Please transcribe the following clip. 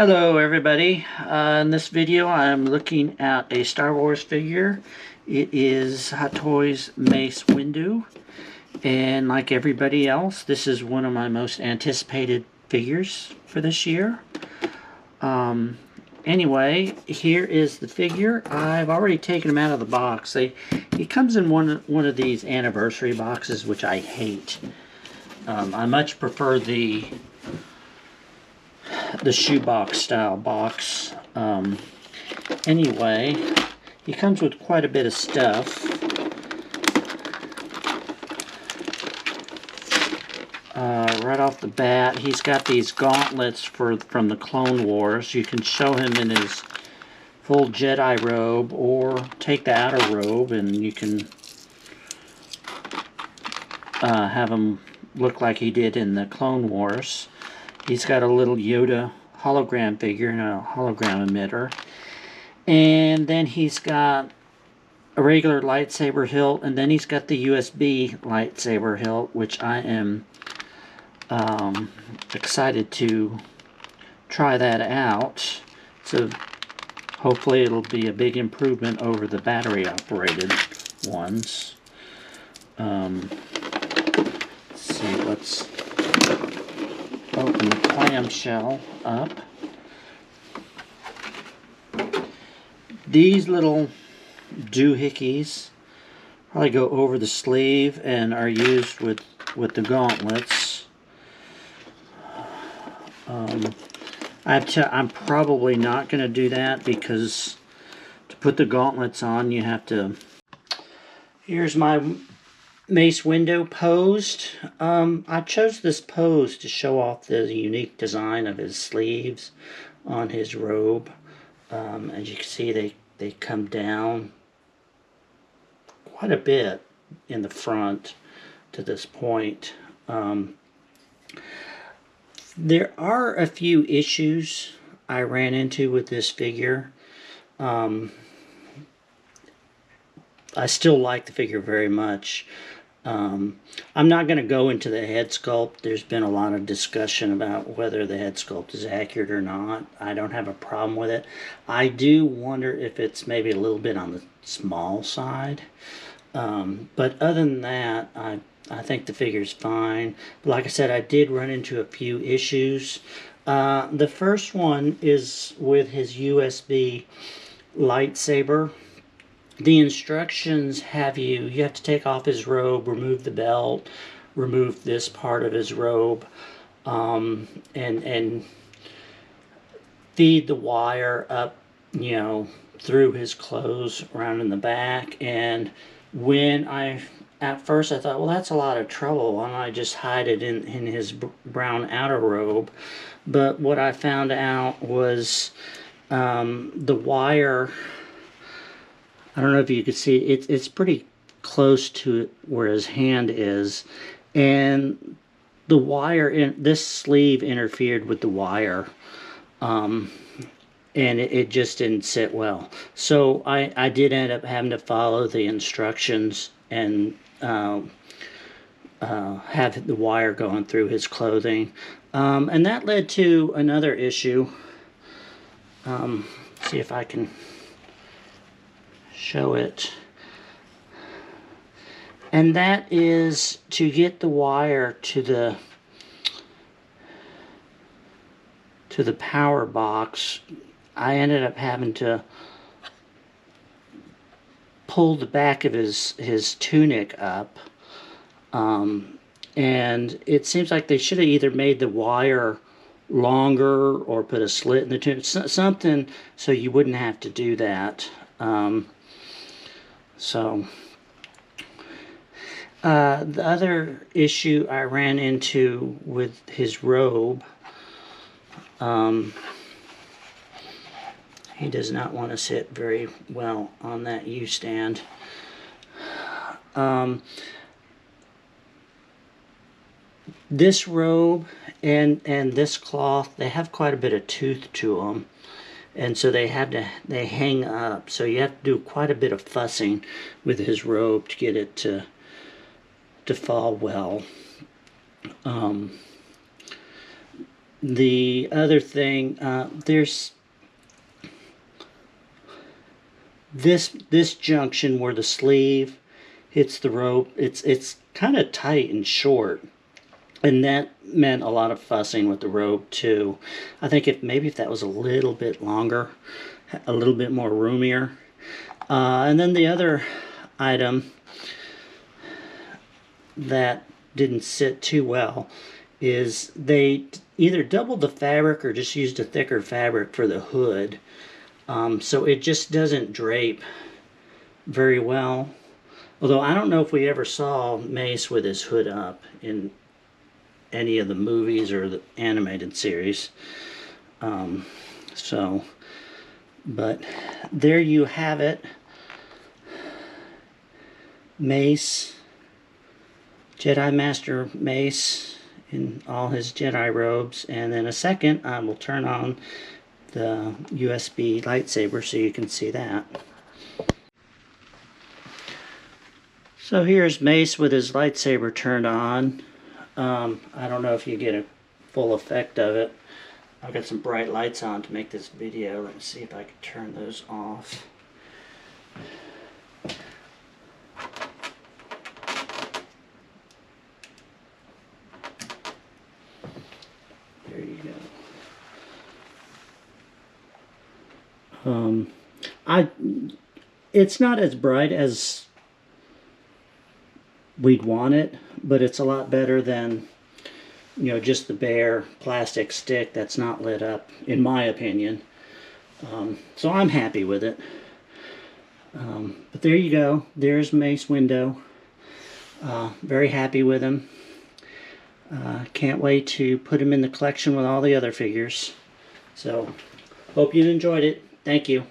Hello everybody. In this video I'm looking at a Star Wars figure. It is Hot Toys Mace Windu, and like everybody else, this is one of my most anticipated figures for this year. Anyway, here is the figure. I've already taken him out of the box. He comes in one of these anniversary boxes, which I hate. I much prefer the shoebox style box. Anyway, he comes with quite a bit of stuff. Right off the bat, he's got these gauntlets from the Clone Wars. You can show him in his full Jedi robe, or take the outer robe and you can have him look like he did in the Clone Wars. He's got a little Yoda hologram figure and a hologram emitter. And then he's got a regular lightsaber hilt, and then he's got the USB lightsaber hilt, which I am excited to try that out. So hopefully it'll be a big improvement over the battery operated ones. Let's see, let's open the clamshell up. These little doohickeys probably go over the sleeve and are used with the gauntlets. I'm probably not going to do that, because to put the gauntlets on you have to... Here's my Mace Windu posed. I chose this pose to show off the unique design of his sleeves on his robe. As you can see, they come down quite a bit in the front to this point. There are a few issues I ran into with this figure. I still like the figure very much. I'm not going to go into the head sculpt. There's been a lot of discussion about whether the head sculpt is accurate or not. I don't have a problem with it. I do wonder if it's maybe a little bit on the small side. But other than that, I think the figure's fine. But like I said, I did run into a few issues. The first one is with his USB lightsaber. The instructions have you have to take off his robe, remove the belt, remove this part of his robe, and feed the wire up, through his clothes around in the back. And when at first I thought, well, that's a lot of trouble, why don't I just hide it in his brown outer robe? But what I found out was the wire, I don't know if you could see, it's pretty close to where his hand is, and the wire in this sleeve interfered with the wire, and it just didn't sit well. So I did end up having to follow the instructions and have the wire going through his clothing, and that led to another issue. See if I can show it, and that is to get the wire to the power box. I ended up having to pull the back of his tunic up, and it seems like they should have either made the wire longer or put a slit in the tunic, something so you wouldn't have to do that. So the other issue I ran into with his robe, he does not want to sit very well on that U-stand. This robe and this cloth, they have quite a bit of tooth to them, and so they hang up. So you have to do quite a bit of fussing with his robe to get it to fall well. The other thing, there's this junction where the sleeve hits the rope. It's kind of tight and short, and that meant a lot of fussing with the rope too. I think if that was a little bit longer, a little bit more roomier. And then the other item that didn't sit too well is they either doubled the fabric or just used a thicker fabric for the hood. So it just doesn't drape very well. Although I don't know if we ever saw Mace with his hood up in any of the movies or the animated series. But there you have it. Mace, Jedi Master Mace in all his Jedi robes. And in a second, I will turn on the USB lightsaber so you can see that. So here's Mace with his lightsaber turned on. I don't know if you get a full effect of it. I've got some bright lights on to make this video. Let me see if I can turn those off. There you go. It's not as bright as we'd want it, but it's a lot better than, you know, just the bare plastic stick that's not lit up, in my opinion. So I'm happy with it. But there you go. There's Mace Windu. Very happy with him. Can't wait to put him in the collection with all the other figures. So, hope you enjoyed it. Thank you.